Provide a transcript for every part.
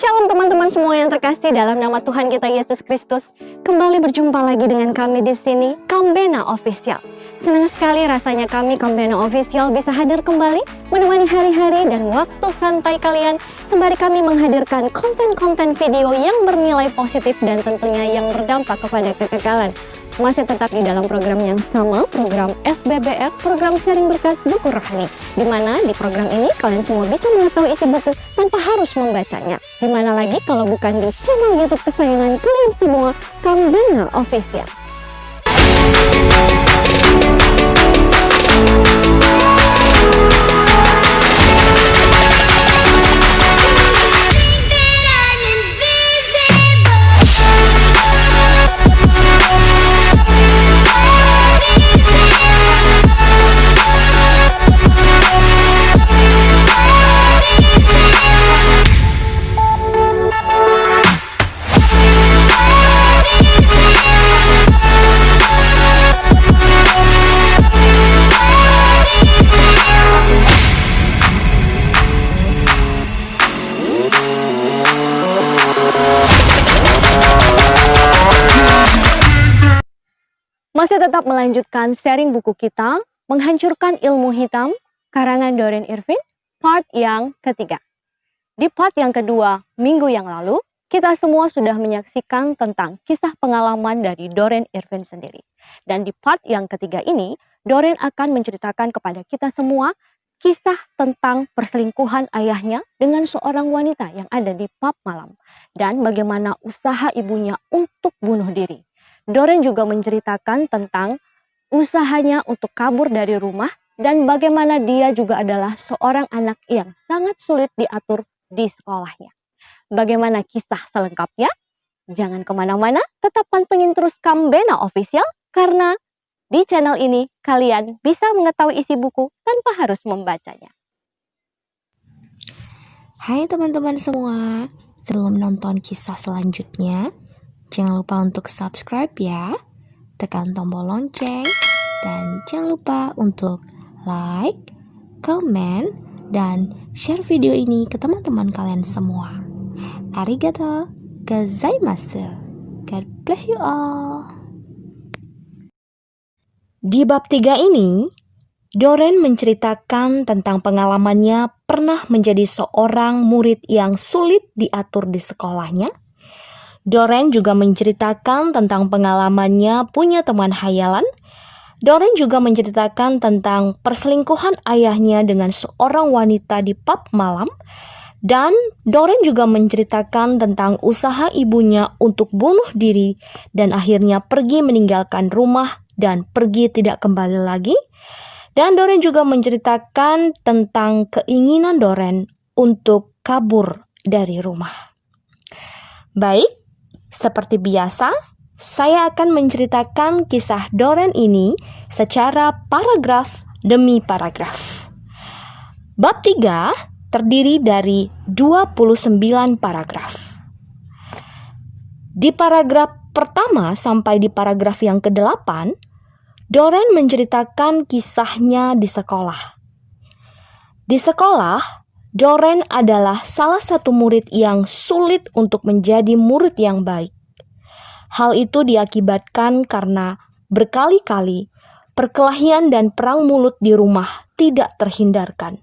Shalom teman-teman semua yang terkasih dalam nama Tuhan kita Yesus Kristus. Kembali berjumpa lagi dengan kami di sini, Kambena Official. Senang sekali rasanya kami Kambena Official bisa hadir kembali menemani hari-hari dan waktu santai kalian sembari kami menghadirkan konten-konten video yang bernilai positif dan tentunya yang berdampak kepada kekekalan. Masih tetap di dalam program yang sama, program SBBR, program sharing berkat buku rohani. Di mana di program ini kalian semua bisa mengetahui isi buku tanpa harus membacanya. Di mana lagi kalau bukan di channel YouTube kesayangan kalian semua, Kambena Official. Masih tetap melanjutkan sharing buku kita, Menghancurkan Ilmu Hitam, karangan Doreen Irvin, part yang ketiga. Di part yang kedua, minggu yang lalu, kita semua sudah menyaksikan tentang kisah pengalaman dari Doreen Irvin sendiri. Dan di part yang ketiga ini, Doreen akan menceritakan kepada kita semua kisah tentang perselingkuhan ayahnya dengan seorang wanita yang ada di pub malam. Dan bagaimana usaha ibunya untuk bunuh diri. Doreen juga menceritakan tentang usahanya untuk kabur dari rumah dan bagaimana dia juga adalah seorang anak yang sangat sulit diatur di sekolahnya. Bagaimana kisah selengkapnya? Jangan kemana-mana, tetap pantengin terus Kambena Official karena di channel ini kalian bisa mengetahui isi buku tanpa harus membacanya. Hai teman-teman semua, sebelum nonton kisah selanjutnya, jangan lupa untuk subscribe ya, tekan tombol lonceng, dan jangan lupa untuk like, comment, dan share video ini ke teman-teman kalian semua. Arigato gozaimasu. God bless you all. Di bab 3 ini, Doreen menceritakan tentang pengalamannya pernah menjadi seorang murid yang sulit diatur di sekolahnya. Doreen juga menceritakan tentang pengalamannya punya teman hayalan. Doreen juga menceritakan tentang perselingkuhan ayahnya dengan seorang wanita di pub malam. Dan Doreen juga menceritakan tentang usaha ibunya untuk bunuh diri dan akhirnya pergi meninggalkan rumah dan pergi tidak kembali lagi. Dan Doreen juga menceritakan tentang keinginan Doreen untuk kabur dari rumah. Baik. Seperti biasa, saya akan menceritakan kisah Doreen ini secara paragraf demi paragraf. Bab 3 terdiri dari 29 paragraf. Di paragraf pertama sampai di paragraf yang ke-8, Doreen menceritakan kisahnya di sekolah. Di sekolah, Doreen adalah salah satu murid yang sulit untuk menjadi murid yang baik. Hal itu diakibatkan karena berkali-kali perkelahian dan perang mulut di rumah tidak terhindarkan.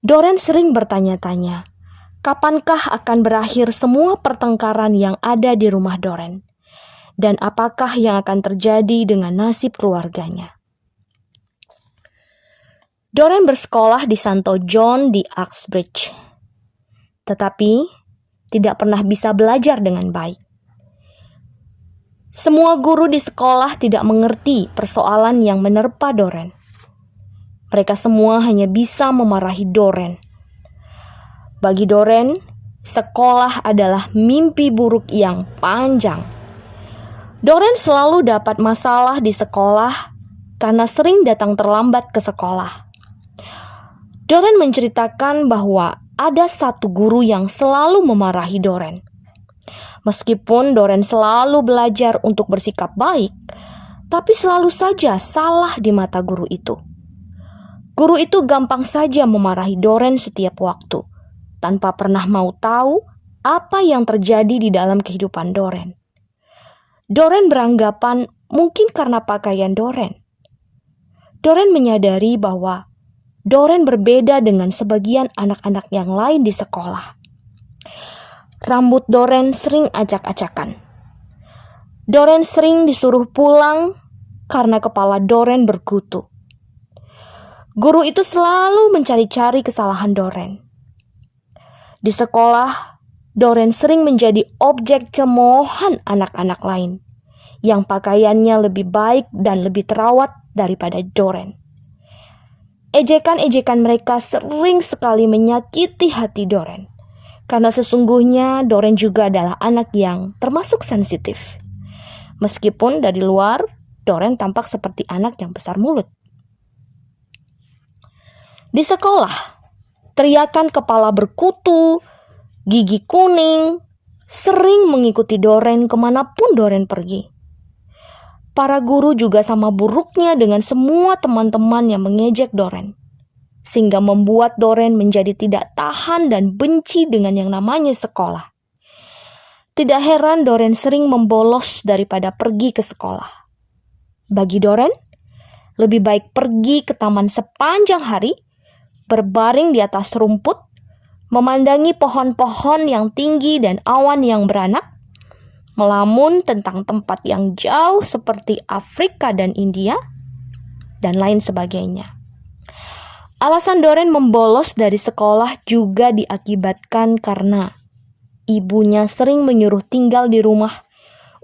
Doreen sering bertanya-tanya, kapankah akan berakhir semua pertengkaran yang ada di rumah Doreen? Dan apakah yang akan terjadi dengan nasib keluarganya? Doreen bersekolah di Santo John di Uxbridge, tetapi tidak pernah bisa belajar dengan baik. Semua guru di sekolah tidak mengerti persoalan yang menerpa Doreen. Mereka semua hanya bisa memarahi Doreen. Bagi Doreen, sekolah adalah mimpi buruk yang panjang. Doreen selalu dapat masalah di sekolah karena sering datang terlambat ke sekolah. Doreen menceritakan bahwa ada satu guru yang selalu memarahi Doreen. Meskipun Doreen selalu belajar untuk bersikap baik, tapi selalu saja salah di mata guru itu. Guru itu gampang saja memarahi Doreen setiap waktu, tanpa pernah mau tahu apa yang terjadi di dalam kehidupan Doren. Doren beranggapan mungkin karena pakaian Doren. Doren menyadari bahwa Doren berbeda dengan sebagian anak-anak yang lain di sekolah. Rambut Doren sering acak-acakan. Doren sering disuruh pulang karena kepala Doren berkutu. Guru itu selalu mencari-cari kesalahan Doren. Di sekolah, Doren sering menjadi objek cemoohan anak-anak lain yang pakaiannya lebih baik dan lebih terawat daripada Doren. Ejekan-ejekan mereka sering sekali menyakiti hati Doren, karena sesungguhnya Doren juga adalah anak yang termasuk sensitif. Meskipun dari luar, Doren tampak seperti anak yang besar mulut. Di sekolah, teriakan kepala berkutu, gigi kuning, sering mengikuti Doren kemanapun Doren pergi. Para guru juga sama buruknya dengan semua teman-teman yang mengejek Doren, sehingga membuat Doren menjadi tidak tahan dan benci dengan yang namanya sekolah. Tidak heran Doren sering membolos daripada pergi ke sekolah. Bagi Doren, lebih baik pergi ke taman sepanjang hari, berbaring di atas rumput, memandangi pohon-pohon yang tinggi dan awan yang beranak, melamun tentang tempat yang jauh seperti Afrika dan India, dan lain sebagainya. Alasan Doren membolos dari sekolah juga diakibatkan karena ibunya sering menyuruh tinggal di rumah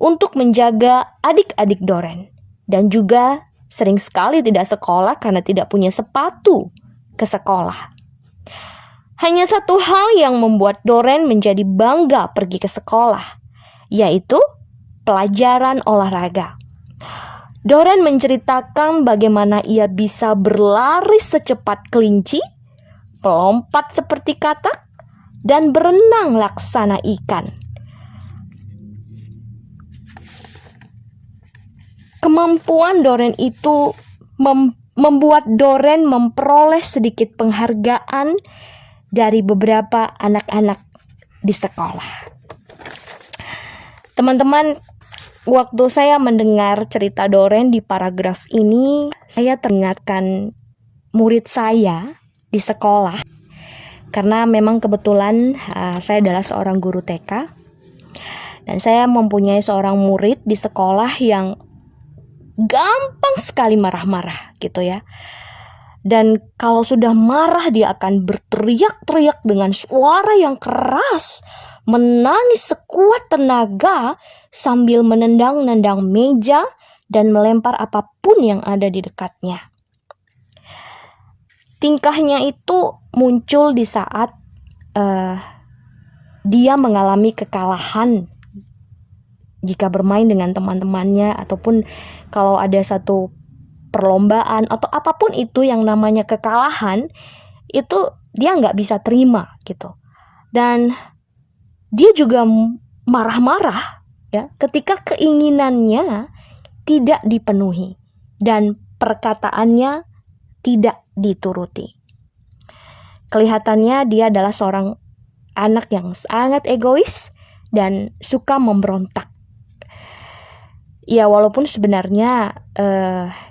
untuk menjaga adik-adik Doren, dan juga sering sekali tidak sekolah karena tidak punya sepatu ke sekolah. Hanya satu hal yang membuat Doren menjadi bangga pergi ke sekolah, yaitu pelajaran olahraga. Doren menceritakan bagaimana ia bisa berlari secepat kelinci, melompat seperti katak, dan berenang laksana ikan. Kemampuan Doren itu membuat Doren memperoleh sedikit penghargaan dari beberapa anak-anak di sekolah. Teman-teman, waktu saya mendengar cerita Doren di paragraf ini, saya teringatkan murid saya di sekolah. Karena memang kebetulan saya adalah seorang guru TK. Dan saya mempunyai seorang murid di sekolah yang gampang sekali marah-marah gitu ya. Dan kalau sudah marah dia akan berteriak-teriak dengan suara yang keras, menangis sekuat tenaga sambil menendang-nendang meja dan melempar apapun yang ada di dekatnya. Tingkahnya itu muncul di saat dia mengalami kekalahan jika bermain dengan teman-temannya, ataupun kalau ada satu perlombaan atau apapun itu yang namanya kekalahan, itu dia nggak bisa terima gitu. Dan dia juga marah-marah ya ketika keinginannya tidak dipenuhi dan perkataannya tidak dituruti. Kelihatannya dia adalah seorang anak yang sangat egois dan suka memberontak. Ya, walaupun sebenarnya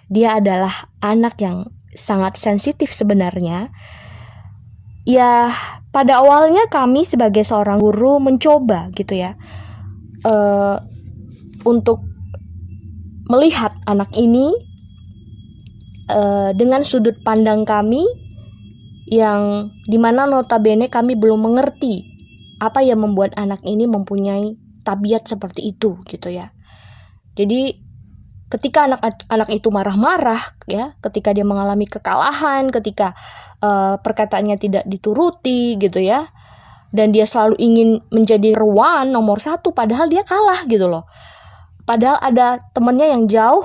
dia adalah anak yang sangat sensitif sebenarnya. Ya, pada awalnya kami sebagai seorang guru mencoba gitu ya untuk melihat anak ini dengan sudut pandang kami, yang dimana notabene kami belum mengerti apa yang membuat anak ini mempunyai tabiat seperti itu gitu ya. Jadi ketika anak itu marah-marah ya, ketika dia mengalami kekalahan, ketika perkataannya tidak dituruti gitu ya, dan dia selalu ingin menjadi ruan nomor 1 padahal dia kalah gitu loh. Padahal ada temannya yang jauh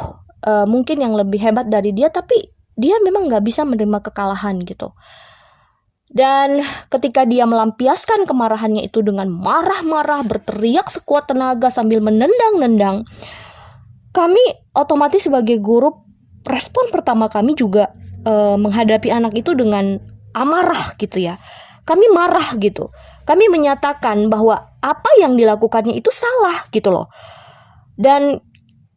mungkin yang lebih hebat dari dia, tapi dia memang gak bisa menerima kekalahan gitu. Dan ketika dia melampiaskan kemarahannya itu dengan marah-marah, berteriak sekuat tenaga sambil menendang-nendang, kami otomatis sebagai guru, respon pertama kami juga menghadapi anak itu dengan amarah gitu ya. kami marah gitu. Kami menyatakan bahwa apa yang dilakukannya itu salah gitu loh. Dan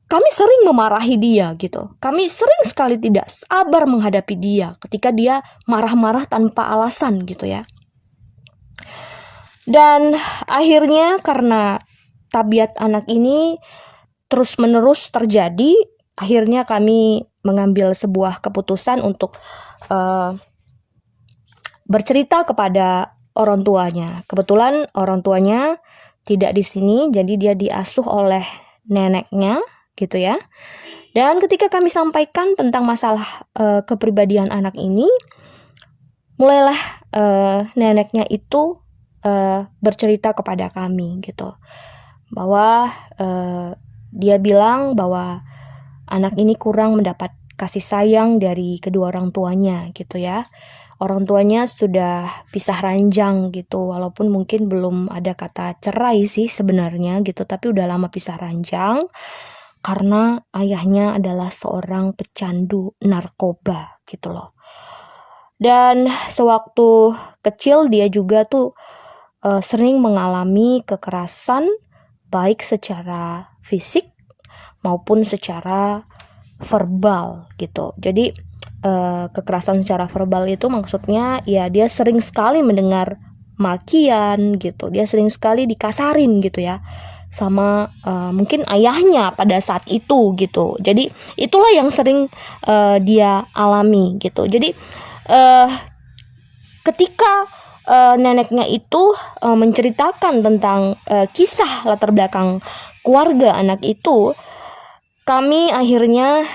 kami sering memarahi dia gitu. Kami sering sekali tidak sabar menghadapi dia ketika dia marah-marah tanpa alasan gitu ya. Dan akhirnya karena tabiat anak ini terus-menerus terjadi, akhirnya kami mengambil sebuah keputusan untuk bercerita kepada orang tuanya. Kebetulan orang tuanya tidak di sini, jadi dia diasuh oleh neneknya gitu ya. Dan ketika kami sampaikan tentang masalah kepribadian anak ini, mulailah neneknya itu bercerita kepada kami gitu, bahwa dia bilang bahwa anak ini kurang mendapat kasih sayang dari kedua orang tuanya gitu ya. Orang tuanya sudah pisah ranjang gitu, walaupun mungkin belum ada kata cerai sih sebenarnya gitu, tapi udah lama pisah ranjang karena ayahnya adalah seorang pecandu narkoba gitu loh. Dan sewaktu kecil dia juga tuh sering mengalami kekerasan baik secara fisik maupun secara verbal gitu. Jadi kekerasan secara verbal itu maksudnya ya dia sering sekali mendengar makian gitu. Dia sering sekali dikasarin gitu ya sama mungkin ayahnya pada saat itu gitu. Jadi itulah yang sering dia alami gitu. Jadi ketika neneknya itu menceritakan tentang kisah latar belakang keluarga anak itu, kami akhirnya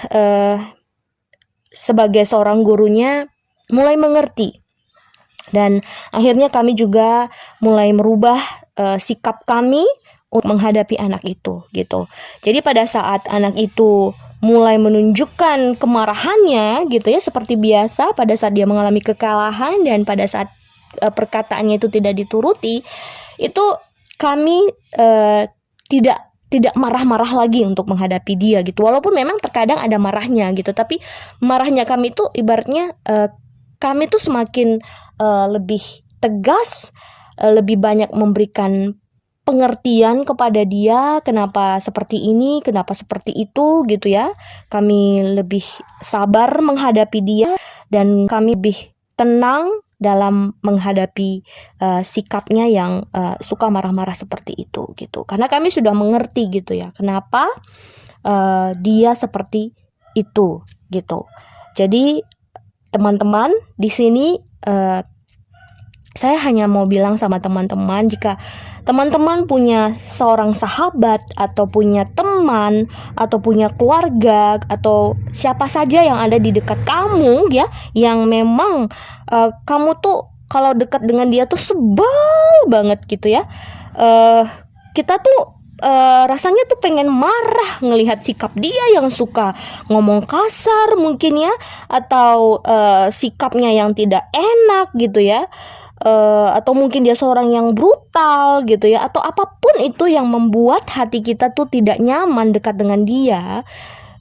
sebagai seorang gurunya mulai mengerti. Dan akhirnya kami juga mulai merubah sikap kami untuk menghadapi anak itu gitu. Jadi pada saat anak itu mulai menunjukkan kemarahannya gitu ya, seperti biasa pada saat dia mengalami kekalahan dan pada saat perkataannya itu tidak dituruti, itu kami tidak marah-marah lagi untuk menghadapi dia gitu. Walaupun memang terkadang ada marahnya gitu, tapi marahnya kami itu ibaratnya kami tuh semakin lebih tegas, lebih banyak memberikan pengertian kepada dia, kenapa seperti ini, kenapa seperti itu gitu ya. Kami lebih sabar menghadapi dia dan kami lebih tenang dalam menghadapi sikapnya yang suka marah-marah seperti itu gitu. Karena kami sudah mengerti gitu ya, kenapa dia seperti itu gitu. Jadi teman-teman di sini saya hanya mau bilang sama teman-teman, jika teman-teman punya seorang sahabat atau punya teman atau punya keluarga atau siapa saja yang ada di dekat kamu ya, yang memang kamu tuh kalau dekat dengan dia tuh sebel banget gitu ya, kita tuh rasanya tuh pengen marah ngelihat sikap dia yang suka ngomong kasar mungkin ya, atau sikapnya yang tidak enak gitu ya, atau mungkin dia seorang yang brutal gitu ya, atau apapun itu yang membuat hati kita tuh tidak nyaman dekat dengan dia.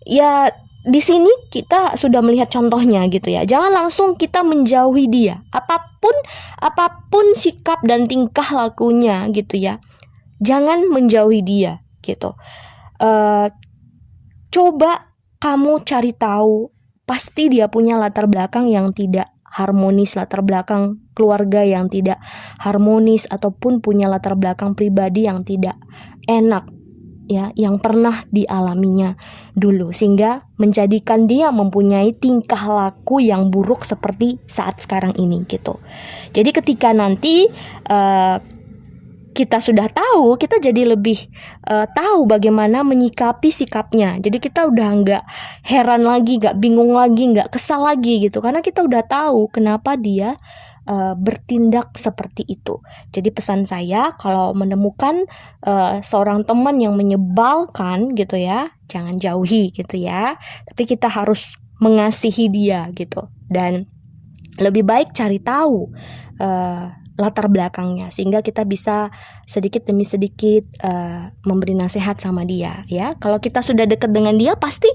Ya di sini kita sudah melihat contohnya gitu ya. Jangan langsung kita menjauhi dia. Apapun sikap dan tingkah lakunya gitu ya, jangan menjauhi dia gitu. Coba kamu cari tahu, pasti dia punya latar belakang yang tidak harmonis, latar belakang keluarga yang tidak harmonis, ataupun punya latar belakang pribadi yang tidak enak ya, yang pernah dialaminya dulu, sehingga menjadikan dia mempunyai tingkah laku yang buruk seperti saat sekarang ini gitu. Jadi ketika nanti kita sudah tahu, kita jadi lebih tahu bagaimana menyikapi sikapnya. Jadi kita udah nggak heran lagi, nggak bingung lagi, nggak kesal lagi gitu, karena kita udah tahu kenapa dia bertindak seperti itu. Jadi pesan saya, kalau menemukan seorang teman yang menyebalkan gitu ya, jangan jauhi gitu ya, tapi kita harus mengasihi dia gitu, dan lebih baik cari tahu latar belakangnya, sehingga kita bisa sedikit demi sedikit memberi nasihat sama dia ya. Kalau kita sudah dekat dengan dia, pasti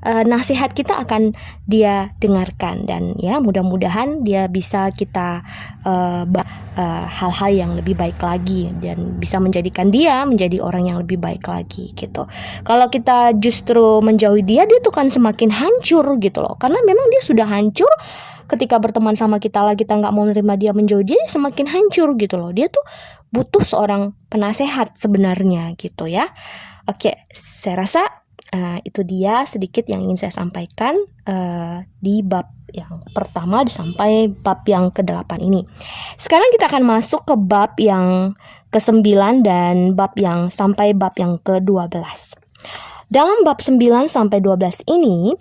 nasihat kita akan dia dengarkan, dan ya mudah-mudahan dia bisa kita hal-hal yang lebih baik lagi dan bisa menjadikan dia menjadi orang yang lebih baik lagi gitu. Kalau kita justru menjauhi dia tuh kan semakin hancur gitu loh, karena memang dia sudah hancur. Ketika berteman sama kita nggak mau menerima dia, menjauhi dia semakin hancur gitu loh. Dia tuh butuh seorang penasehat sebenarnya gitu ya. Oke, saya rasa itu dia sedikit yang ingin saya sampaikan di bab yang pertama sampai bab yang ke-8 ini. Sekarang kita akan masuk ke bab yang ke-9 dan bab yang sampai bab yang ke-12. Dalam bab 9 sampai 12 ini,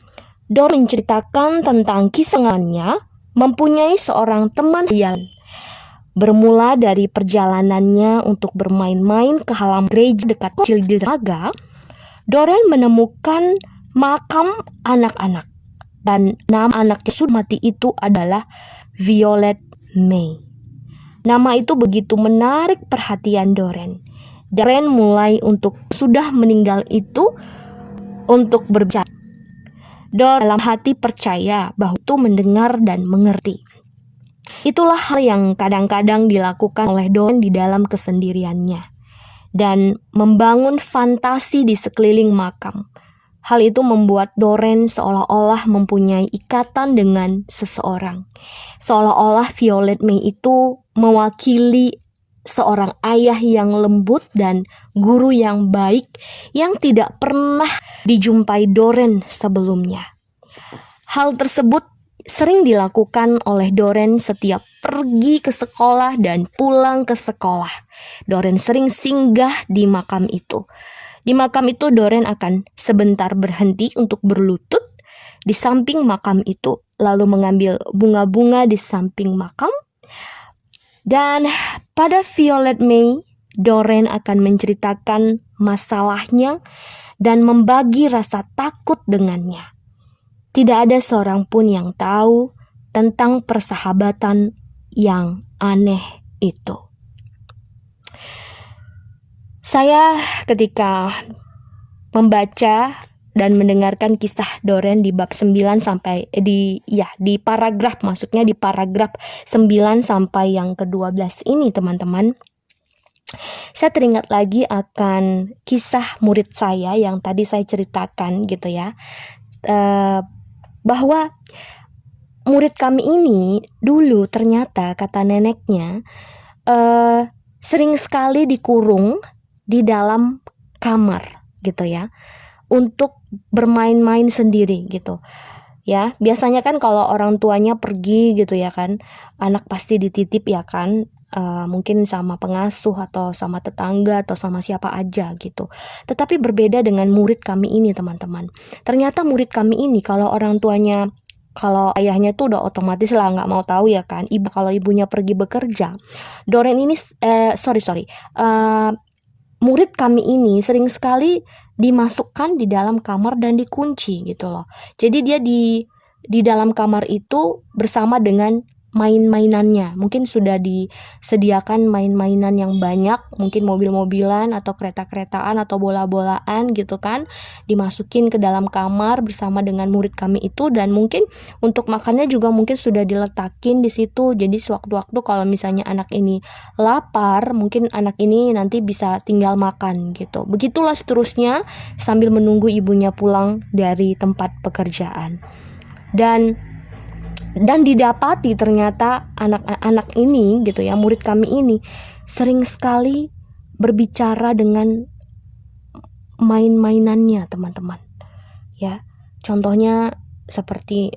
Dor menceritakan tentang kisahnya mempunyai seorang teman yang bermula dari perjalanannya untuk bermain-main ke halaman gereja dekat kecil di dermaga. Doren menemukan makam anak-anak dan nama anak yang sudah mati itu adalah Violet May. Nama itu begitu menarik perhatian Doren. Doren mulai untuk sudah meninggal itu untuk berbicara. Doren dalam hati percaya bahwa itu mendengar dan mengerti. Itulah hal yang kadang-kadang dilakukan oleh Doren di dalam kesendiriannya dan membangun fantasi di sekeliling makam. Hal itu membuat Doren seolah-olah mempunyai ikatan dengan seseorang. Seolah-olah Violet May itu mewakili seorang ayah yang lembut dan guru yang baik yang tidak pernah dijumpai Doren sebelumnya. Hal tersebut sering dilakukan oleh Doren setiap pergi ke sekolah dan pulang ke sekolah. Doren sering singgah di makam itu. Di makam itu Doren akan sebentar berhenti untuk berlutut di samping makam itu, lalu mengambil bunga-bunga di samping makam. Dan pada Violet May, Doren akan menceritakan masalahnya dan membagi rasa takut dengannya. Tidak ada seorang pun yang tahu tentang persahabatan yang aneh itu. Saya ketika membaca dan mendengarkan kisah Doren di bab 9 sampai di paragraf 9 sampai yang ke-12 ini, teman-teman. Saya teringat lagi akan kisah murid saya yang tadi saya ceritakan gitu ya. Bahwa murid kami ini dulu ternyata kata neneknya sering sekali dikurung di dalam kamar gitu ya, untuk bermain-main sendiri gitu ya. Biasanya kan kalau orang tuanya pergi gitu ya kan, anak pasti dititip ya kan, mungkin sama pengasuh atau sama tetangga atau sama siapa aja gitu. Tetapi berbeda dengan murid kami ini, teman-teman. Ternyata murid kami ini kalau orang tuanya, kalau ayahnya tuh udah otomatis lah nggak mau tahu ya kan. Kalau ibunya pergi bekerja, Doren ini murid kami ini sering sekali dimasukkan di dalam kamar dan dikunci gitu loh. Jadi dia di dalam kamar itu bersama dengan main-mainannya. Mungkin sudah disediakan main-mainan yang banyak, mungkin mobil-mobilan atau kereta-keretaan atau bola-bolaan gitu kan, dimasukin ke dalam kamar bersama dengan murid kami itu. Dan mungkin untuk makannya juga mungkin sudah diletakin di situ. Jadi sewaktu-waktu kalau misalnya anak ini lapar, mungkin anak ini nanti bisa tinggal makan gitu. Begitulah seterusnya sambil menunggu ibunya pulang dari tempat pekerjaan. Dan didapati ternyata anak-anak ini gitu ya, murid kami ini sering sekali berbicara dengan main-mainannya, teman-teman. Ya, contohnya seperti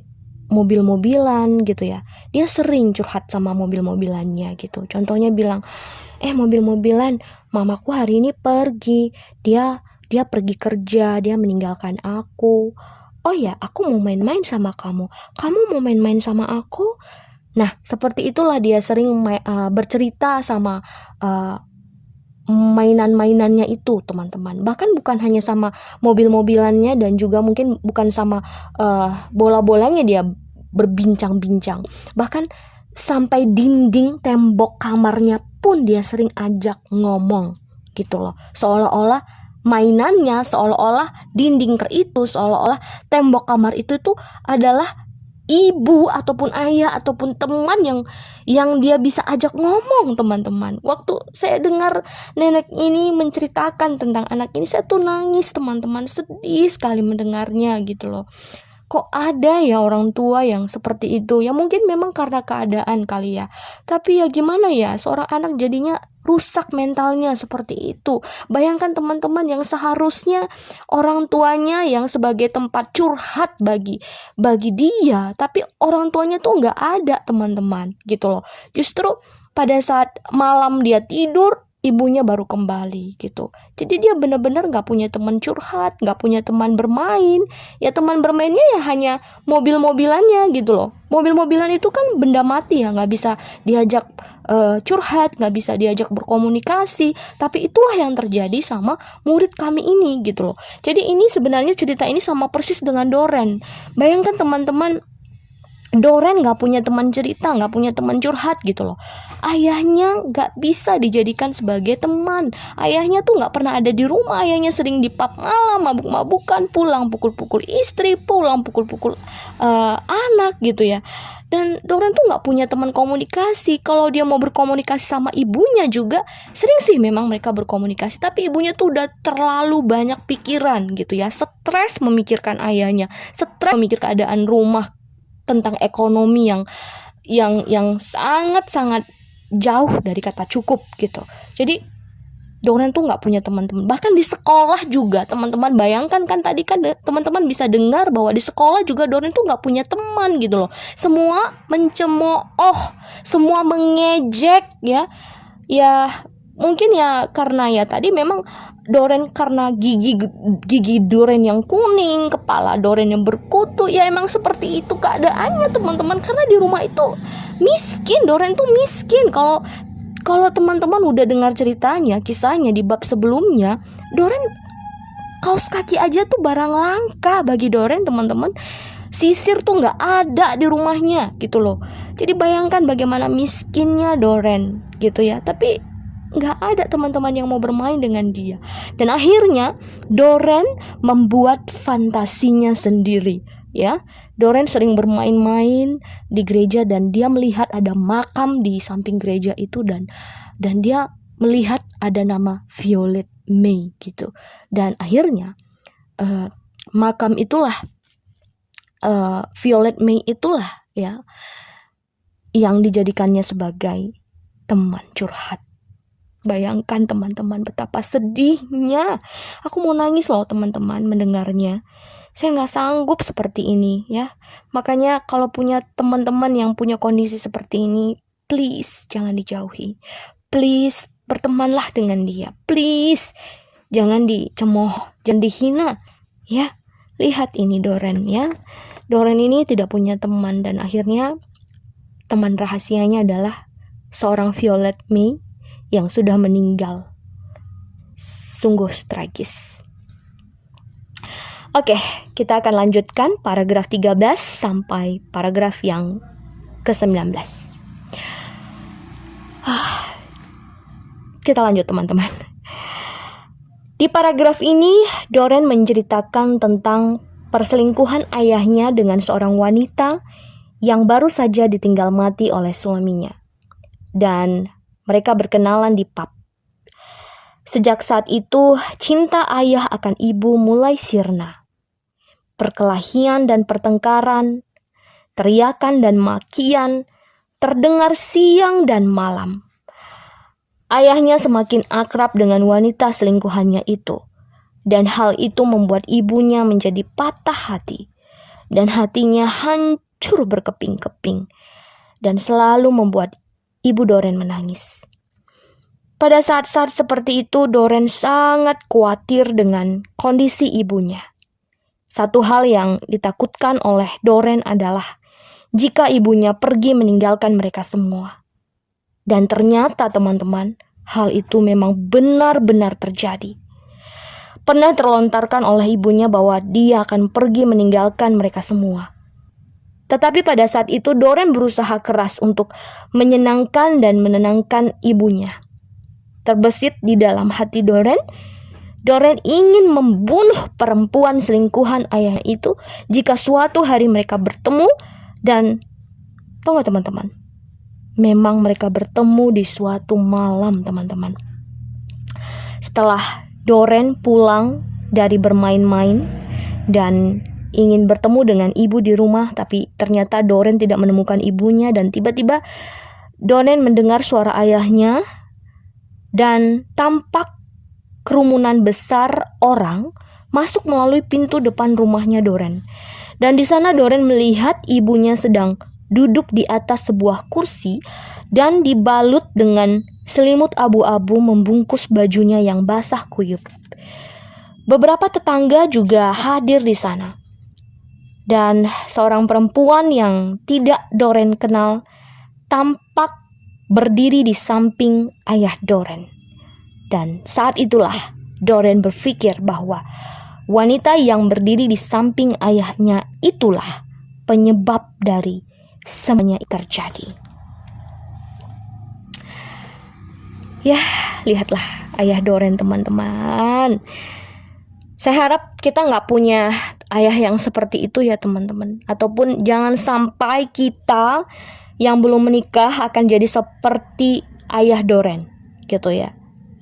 mobil-mobilan gitu ya. Dia sering curhat sama mobil-mobilannya gitu. Contohnya bilang, mobil-mobilan, mamaku hari ini pergi. Dia pergi kerja, dia meninggalkan aku. Oh ya, aku mau main-main sama kamu. Kamu mau main-main sama aku? Nah, seperti itulah dia sering bercerita sama mainan-mainannya itu, teman-teman. Bahkan bukan hanya sama mobil-mobilannya dan juga mungkin bukan sama bola-bolanya dia berbincang-bincang. Bahkan sampai dinding tembok kamarnya pun dia sering ajak ngomong gitu loh. Seolah-olah mainannya, seolah-olah dinding itu, seolah-olah tembok kamar itu adalah ibu ataupun ayah ataupun teman yang dia bisa ajak ngomong, teman-teman. Waktu saya dengar nenek ini menceritakan tentang anak ini, saya tuh nangis, teman-teman, sedih sekali mendengarnya gitu loh. Kok ada ya orang tua yang seperti itu? Ya mungkin memang karena keadaan kali ya. Tapi ya gimana ya, seorang anak jadinya rusak mentalnya seperti itu. Bayangkan teman-teman, yang seharusnya orang tuanya yang sebagai tempat curhat bagi dia, tapi orang tuanya tuh nggak ada, teman-teman, gitu loh. Justru pada saat malam dia tidur, ibunya baru kembali gitu. Jadi dia benar-benar nggak punya teman curhat, nggak punya teman bermain. Ya teman bermainnya ya hanya mobil-mobilannya gitu loh. Mobil-mobilan itu kan benda mati ya, nggak bisa diajak curhat, nggak bisa diajak berkomunikasi. Tapi itulah yang terjadi sama murid kami ini gitu loh. Jadi ini sebenarnya cerita ini sama persis dengan Doren. Bayangkan teman-teman, Doren gak punya teman cerita, gak punya teman curhat gitu loh. Ayahnya gak bisa dijadikan sebagai teman. Ayahnya tuh gak pernah ada di rumah. Ayahnya sering di pub malam, mabuk-mabukan, pulang pukul-pukul istri, pulang pukul-pukul anak gitu ya. Dan Doren tuh gak punya teman komunikasi. Kalau dia mau berkomunikasi sama ibunya juga, sering sih memang mereka berkomunikasi, tapi ibunya tuh udah terlalu banyak pikiran gitu ya. Stres memikirkan ayahnya, stres memikir keadaan rumah, tentang ekonomi yang sangat-sangat jauh dari kata cukup gitu. Jadi Doren tuh nggak punya teman-teman. Bahkan di sekolah juga, teman-teman bayangkan kan, tadi kan teman-teman bisa dengar bahwa di sekolah juga Doren tuh nggak punya teman gitu loh. Semua mencemooh, semua mengejek ya. Ya mungkin ya karena ya tadi memang Doren, karena gigi Doren yang kuning, kepala Doren yang berkutu, ya emang seperti itu keadaannya, teman-teman. Karena di rumah itu miskin, Doren tuh miskin. Kalau teman-teman udah dengar ceritanya, kisahnya di bab sebelumnya, Doren kaos kaki aja tuh barang langka bagi Doren, teman-teman. Sisir tuh nggak ada di rumahnya gitu loh. Jadi bayangkan bagaimana miskinnya Doren gitu ya. Tapi nggak ada teman-teman yang mau bermain dengan dia. Dan akhirnya Doren membuat fantasinya sendiri ya. Doren sering bermain-main di gereja dan dia melihat ada makam di samping gereja itu, dan dia melihat ada nama Violet May gitu. Dan akhirnya makam itulah, Violet May itulah ya yang dijadikannya sebagai teman curhat. Bayangkan teman-teman betapa sedihnya. Aku mau nangis loh teman-teman mendengarnya. Saya gak sanggup seperti ini ya. Makanya kalau punya teman-teman yang punya kondisi seperti ini, please jangan dijauhi. Please bertemanlah dengan dia. Please jangan dicemooh, jangan dihina ya. Lihat ini Doren ya. Doren ini tidak punya teman, dan akhirnya teman rahasianya adalah seorang Violet May yang sudah meninggal. Sungguh tragis. Oke, kita akan lanjutkan paragraf 13 sampai paragraf yang ke-19. Kita lanjut teman-teman. Di paragraf ini Doren menceritakan tentang perselingkuhan ayahnya dengan seorang wanita yang baru saja ditinggal mati oleh suaminya. Dan mereka berkenalan di pub. Sejak saat itu, cinta ayah akan ibu mulai sirna. Perkelahian dan pertengkaran, teriakan dan makian, terdengar siang dan malam. Ayahnya semakin akrab dengan wanita selingkuhannya itu, dan hal itu membuat ibunya menjadi patah hati, dan hatinya hancur berkeping-keping, dan selalu membuat Ibu Doren menangis. Pada saat-saat seperti itu, Doren sangat khawatir dengan kondisi ibunya. Satu hal yang ditakutkan oleh Doren adalah jika ibunya pergi meninggalkan mereka semua. Dan ternyata teman-teman, hal itu memang benar-benar terjadi. Pernah terlontarkan oleh ibunya bahwa dia akan pergi meninggalkan mereka semua. Tetapi pada saat itu Doren berusaha keras untuk menyenangkan dan menenangkan ibunya. Terbesit di dalam hati Doren ingin membunuh perempuan selingkuhan ayah itu jika suatu hari mereka bertemu Dan tahu gak teman-teman, memang mereka bertemu di suatu malam teman-teman. Setelah Doreen pulang dari bermain-main dan ingin bertemu dengan ibu di rumah, tapi ternyata Doreen tidak menemukan ibunya. Dan tiba-tiba Doreen mendengar suara ayahnya dan tampak kerumunan besar orang masuk melalui pintu depan rumahnya Doreen. Dan di sana Doreen melihat ibunya sedang duduk di atas sebuah kursi dan dibalut dengan selimut abu-abu membungkus bajunya yang basah kuyup. Beberapa tetangga juga hadir di sana. Dan seorang perempuan yang tidak Doreen kenal tampak berdiri di samping ayah Doreen. Dan saat itulah Doreen berpikir bahwa wanita yang berdiri di samping ayahnya itulah penyebab dari semuanya terjadi. Ya, lihatlah ayah Doreen teman-teman. Saya harap kita nggak punya ayah yang seperti itu ya teman-teman. Ataupun jangan sampai kita yang belum menikah akan jadi seperti ayah Doreen gitu ya.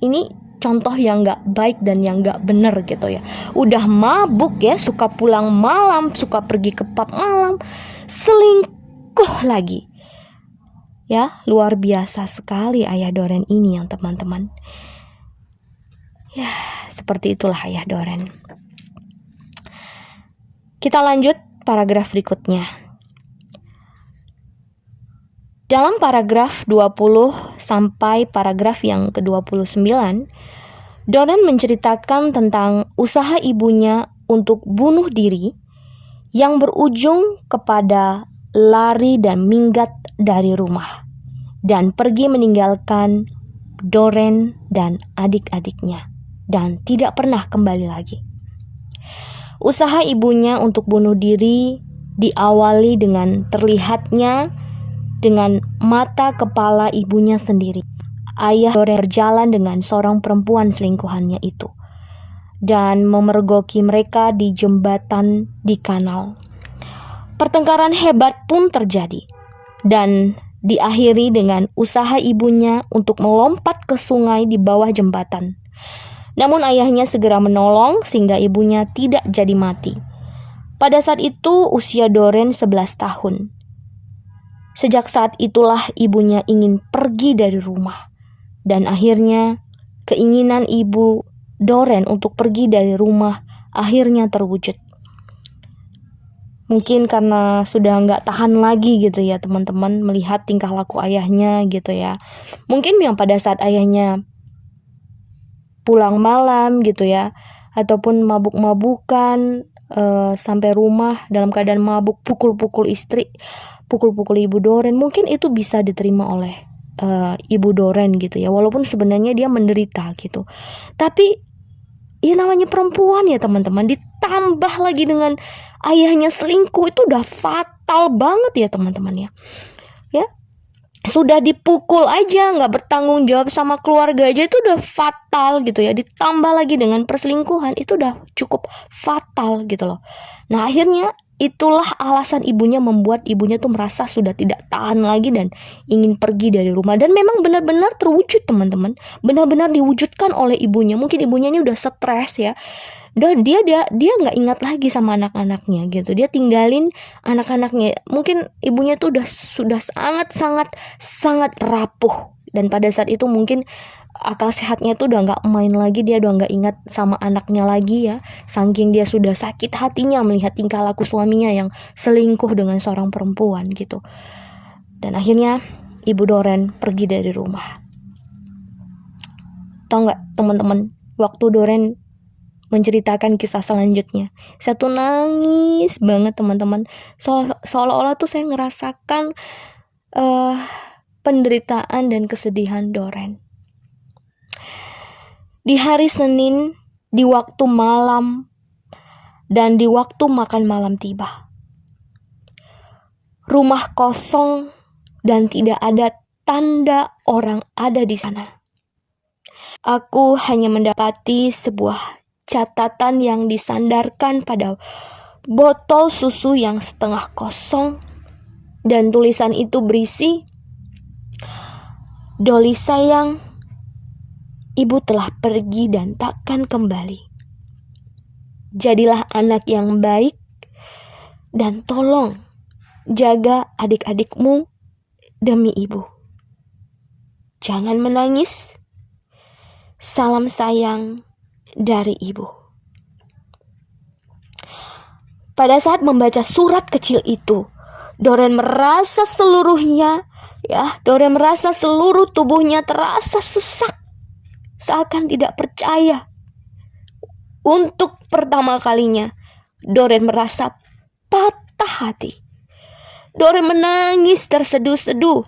Ini contoh yang gak baik dan yang gak bener gitu ya. Udah mabuk ya, suka pulang malam, suka pergi ke pub malam, selingkuh lagi. Ya, luar biasa sekali ayah Doreen ini yang teman-teman. Ya, seperti itulah ayah Doreen. Kita lanjut paragraf berikutnya. Dalam paragraf 20 sampai paragraf yang ke-29, Doreen menceritakan tentang usaha ibunya untuk bunuh diri yang berujung kepada lari dan minggat dari rumah dan pergi meninggalkan Doreen dan adik-adiknya dan tidak pernah kembali lagi. Usaha ibunya untuk bunuh diri diawali dengan terlihatnya dengan mata kepala ibunya sendiri. Ayah Doreen berjalan dengan seorang perempuan selingkuhannya itu dan memergoki mereka di jembatan di kanal. Pertengkaran hebat pun terjadi dan diakhiri dengan usaha ibunya untuk melompat ke sungai di bawah jembatan. Namun ayahnya segera menolong sehingga ibunya tidak jadi mati. Pada saat itu usia Doreen 11 tahun. Sejak saat itulah ibunya ingin pergi dari rumah. Dan akhirnya keinginan ibu Doreen untuk pergi dari rumah akhirnya terwujud. Mungkin karena sudah nggak tahan lagi gitu ya teman-teman melihat tingkah laku ayahnya gitu ya. Mungkin yang pada saat ayahnya pulang malam gitu ya, ataupun mabuk-mabukan sampai rumah dalam keadaan mabuk, pukul-pukul istri, pukul-pukul ibu Doreen, mungkin itu bisa diterima oleh ibu Doreen gitu ya, walaupun sebenarnya dia menderita gitu. Tapi ya namanya perempuan ya teman-teman, ditambah lagi dengan ayahnya selingkuh, itu udah fatal banget ya teman-teman ya. Ya, sudah dipukul aja, nggak bertanggung jawab sama keluarga aja, itu udah fatal gitu ya. Ditambah lagi dengan perselingkuhan, itu udah cukup fatal gitu loh. Nah akhirnya itulah alasan ibunya membuat ibunya tuh merasa sudah tidak tahan lagi dan ingin pergi dari rumah. Dan memang benar-benar terwujud teman-teman, benar-benar diwujudkan oleh ibunya. Mungkin ibunya ini udah stres ya. Dan dia nggak ingat lagi sama anak-anaknya gitu. Dia tinggalin anak-anaknya. Mungkin ibunya tuh sudah sangat rapuh. Dan pada saat itu mungkin akal sehatnya tuh udah nggak main lagi. Dia udah nggak ingat sama anaknya lagi ya. Saking dia sudah sakit hatinya melihat tingkah laku suaminya yang selingkuh dengan seorang perempuan gitu. Dan akhirnya ibu Doreen pergi dari rumah. Tahu nggak teman-teman, waktu Doreen menceritakan kisah selanjutnya, saya tuh nangis banget teman-teman. Seolah-olah tuh saya ngerasakan penderitaan dan kesedihan Doreen. Di hari Senin, di waktu malam dan di waktu makan malam tiba, rumah kosong dan tidak ada tanda orang ada di sana. Aku hanya mendapati sebuah catatan yang disandarkan pada botol susu yang setengah kosong Dan tulisan itu berisi, "Dolly sayang, ibu telah pergi dan takkan kembali. Jadilah anak yang baik dan tolong jaga adik-adikmu demi ibu. Jangan menangis. Salam sayang dari ibu." Pada saat membaca surat kecil itu, Doreen merasa seluruh tubuhnya terasa sesak, seakan tidak percaya. Untuk pertama kalinya, Doreen merasa patah hati. Doreen menangis terseduh-seduh.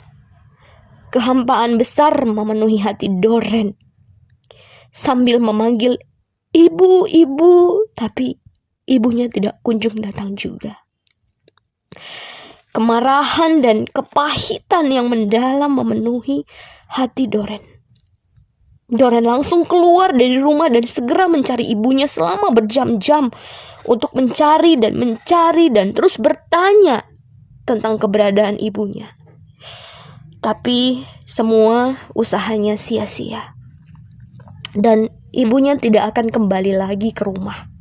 Kehampaan besar memenuhi hati Doreen. Sambil memanggil, "Ibu, ibu," tapi ibunya tidak kunjung datang juga. Kemarahan dan kepahitan yang mendalam memenuhi hati Doreen. Doreen langsung keluar dari rumah dan segera mencari ibunya selama berjam-jam untuk mencari dan terus bertanya tentang keberadaan ibunya. Tapi semua usahanya sia-sia. Dan ibunya tidak akan kembali lagi ke rumah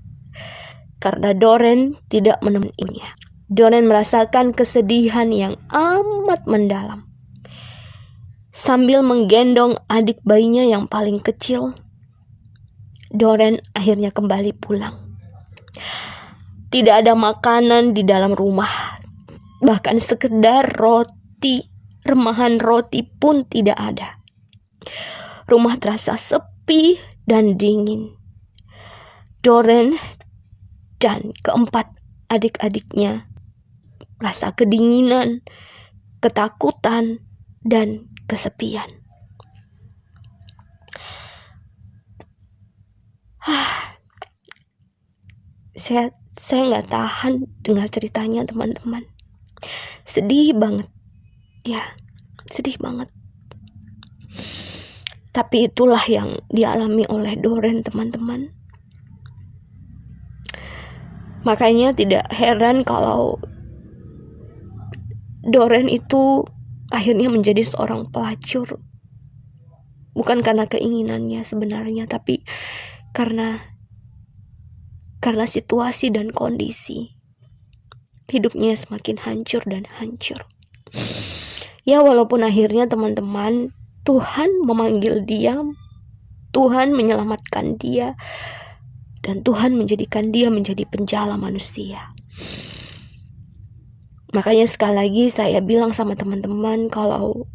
karena Doreen tidak menemui ibunya. Doreen merasakan kesedihan yang amat mendalam. Sambil menggendong adik bayinya yang paling kecil, Doreen akhirnya kembali pulang. Tidak ada makanan di dalam rumah. Bahkan sekedar remahan roti pun tidak ada. Rumah terasa sepi dan dingin. Doreen dan keempat adik-adiknya rasa kedinginan, ketakutan, dan kesepian. Saya nggak tahan dengar ceritanya, teman-teman. Sedih banget, ya, sedih banget. Tapi itulah yang dialami oleh Doreen, teman-teman. Makanya tidak heran kalau Doreen itu akhirnya menjadi seorang pelacur. Bukan karena keinginannya sebenarnya, tapi karena situasi dan kondisi. Hidupnya semakin hancur dan hancur. Ya, walaupun akhirnya teman-teman, Tuhan memanggil dia, Tuhan menyelamatkan dia, dan Tuhan menjadikan dia menjadi penjala manusia. Makanya sekali lagi saya bilang sama teman-teman, kalau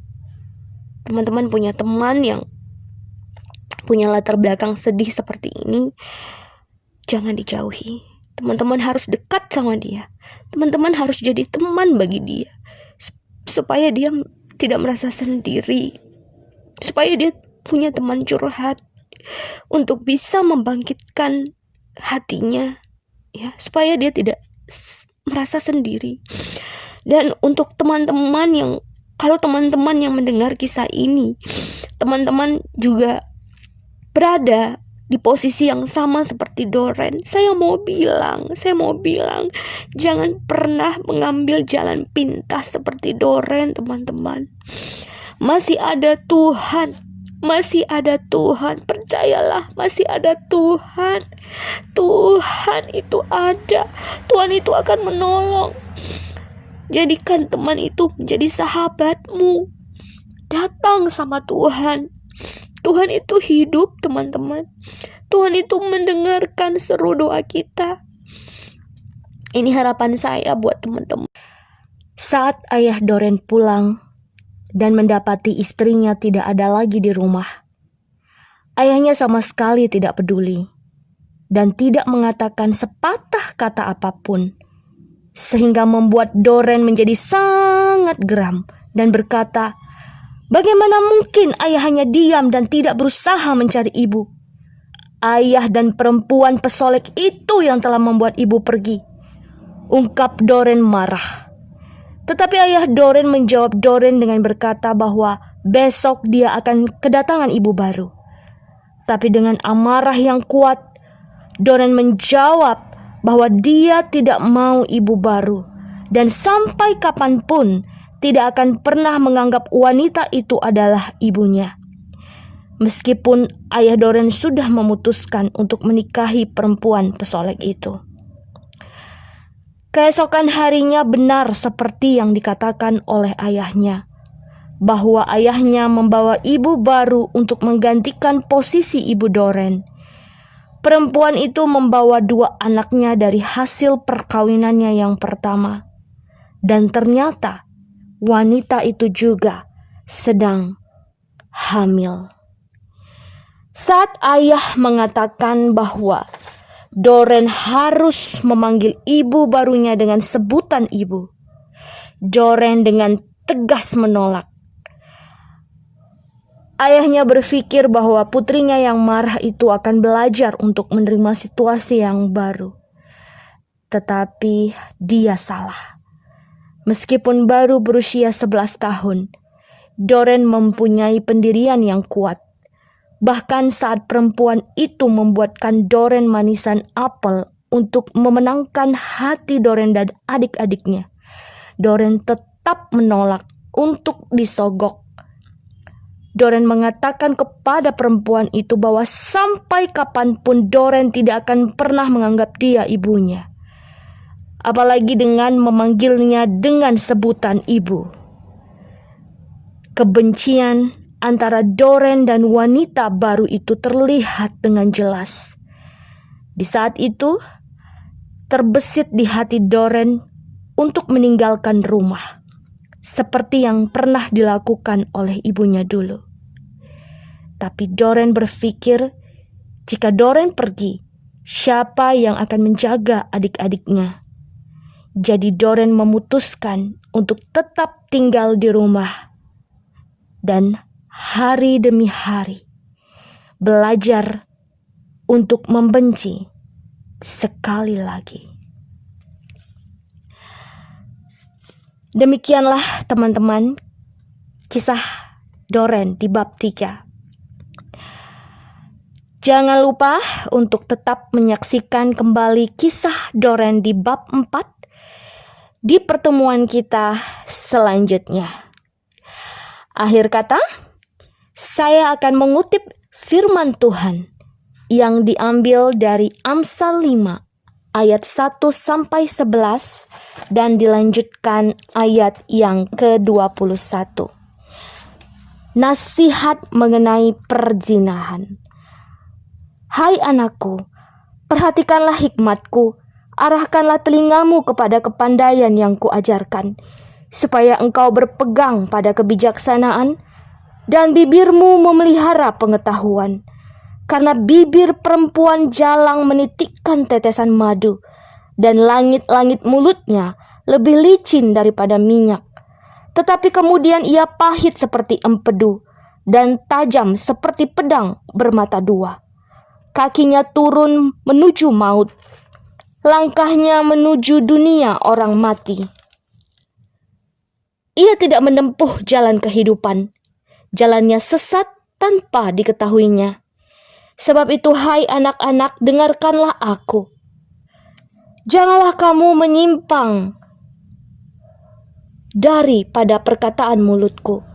teman-teman punya teman yang punya latar belakang sedih seperti ini, jangan dijauhi. Teman-teman harus dekat sama dia. Teman-teman harus jadi teman bagi dia, supaya dia tidak merasa sendiri, supaya dia punya teman curhat untuk bisa membangkitkan hatinya, ya, supaya dia tidak merasa sendiri. Dan untuk teman-teman yang, kalau teman-teman yang mendengar kisah ini, teman-teman juga berada di posisi yang sama seperti Doreen, saya mau bilang, jangan pernah mengambil jalan pintas seperti Doreen, teman-teman. Masih ada Tuhan, percayalah, masih ada Tuhan. Tuhan itu ada, Tuhan itu akan menolong. Jadikan teman itu menjadi sahabatmu. Datang sama Tuhan. Tuhan itu hidup, teman-teman. Tuhan itu mendengarkan seru doa kita. Ini harapan saya buat teman-teman. Saat ayah Doreen pulang dan mendapati istrinya tidak ada lagi di rumah, ayahnya sama sekali tidak peduli dan tidak mengatakan sepatah kata apapun, sehingga membuat Doreen menjadi sangat geram dan berkata, "Bagaimana mungkin ayah hanya diam dan tidak berusaha mencari ibu? Ayah dan perempuan pesolek itu yang telah membuat ibu pergi," ungkap Doreen marah. Tetapi ayah Doreen menjawab Doreen dengan berkata bahwa besok dia akan kedatangan ibu baru. Tapi dengan amarah yang kuat, Doreen menjawab bahwa dia tidak mau ibu baru dan sampai kapanpun tidak akan pernah menganggap wanita itu adalah ibunya. Meskipun ayah Doren sudah memutuskan untuk menikahi perempuan pesolek itu. Keesokan harinya benar seperti yang dikatakan oleh ayahnya, bahwa ayahnya membawa ibu baru untuk menggantikan posisi ibu Doren. Perempuan itu membawa 2 anaknya dari hasil perkawinannya yang pertama. Dan ternyata wanita itu juga sedang hamil. Saat ayah mengatakan bahwa Doren harus memanggil ibu barunya dengan sebutan ibu, Doren dengan tegas menolak. Ayahnya berpikir bahwa putrinya yang marah itu akan belajar untuk menerima situasi yang baru. Tetapi dia salah. Meskipun baru berusia 11 tahun, Doren mempunyai pendirian yang kuat. Bahkan saat perempuan itu membuatkan Doren manisan apel untuk memenangkan hati Doren dan adik-adiknya, Doren tetap menolak untuk disogok. Doren mengatakan kepada perempuan itu bahwa sampai kapanpun Doren tidak akan pernah menganggap dia ibunya. Apalagi dengan memanggilnya dengan sebutan ibu. Kebencian antara Doren dan wanita baru itu terlihat dengan jelas. Di saat itu, terbesit di hati Doren untuk meninggalkan rumah, seperti yang pernah dilakukan oleh ibunya dulu. Tapi Doren berpikir, jika Doren pergi, siapa yang akan menjaga adik-adiknya? Jadi Doren memutuskan untuk tetap tinggal di rumah dan hari demi hari belajar untuk membenci sekali lagi. Demikianlah teman-teman kisah Doren di bab 3. Jangan lupa untuk tetap menyaksikan kembali kisah Doren di bab 4 di pertemuan kita selanjutnya. Akhir kata, saya akan mengutip firman Tuhan yang diambil dari Amsal 5 ayat 1-11 dan dilanjutkan ayat yang ke-21. Nasihat mengenai perzinahan. Hai anakku, perhatikanlah hikmatku, arahkanlah telingamu kepada kepandaian yang kuajarkan, supaya engkau berpegang pada kebijaksanaan dan bibirmu memelihara pengetahuan. Karena bibir perempuan jalang menitikkan tetesan madu, dan langit-langit mulutnya lebih licin daripada minyak. Tetapi kemudian ia pahit seperti empedu, dan tajam seperti pedang bermata 2. Kakinya turun menuju maut, langkahnya menuju dunia orang mati. Ia tidak menempuh jalan kehidupan, jalannya sesat tanpa diketahuinya. Sebab itu hai anak-anak, dengarkanlah aku. Janganlah kamu menyimpang daripada perkataan mulutku.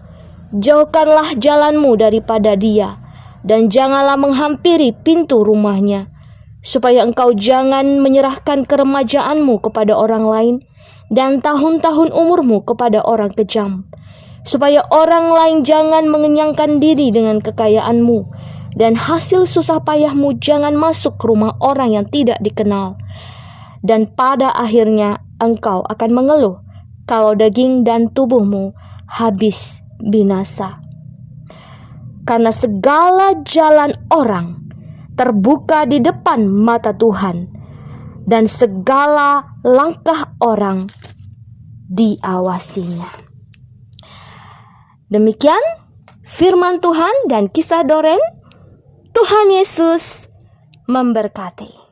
Jauhkanlah jalanmu daripada dia, dan janganlah menghampiri pintu rumahnya, supaya engkau jangan menyerahkan keremajaanmu kepada orang lain, dan tahun-tahun umurmu kepada orang kejam, supaya orang lain jangan mengenyangkan diri dengan kekayaanmu, dan hasil susah payahmu jangan masuk ke rumah orang yang tidak dikenal. Dan pada akhirnya engkau akan mengeluh kalau daging dan tubuhmu habis binasa. Karena segala jalan orang terbuka di depan mata Tuhan, dan segala langkah orang diawasinya. Demikian firman Tuhan dan kisah Doren. Tuhan Yesus memberkati.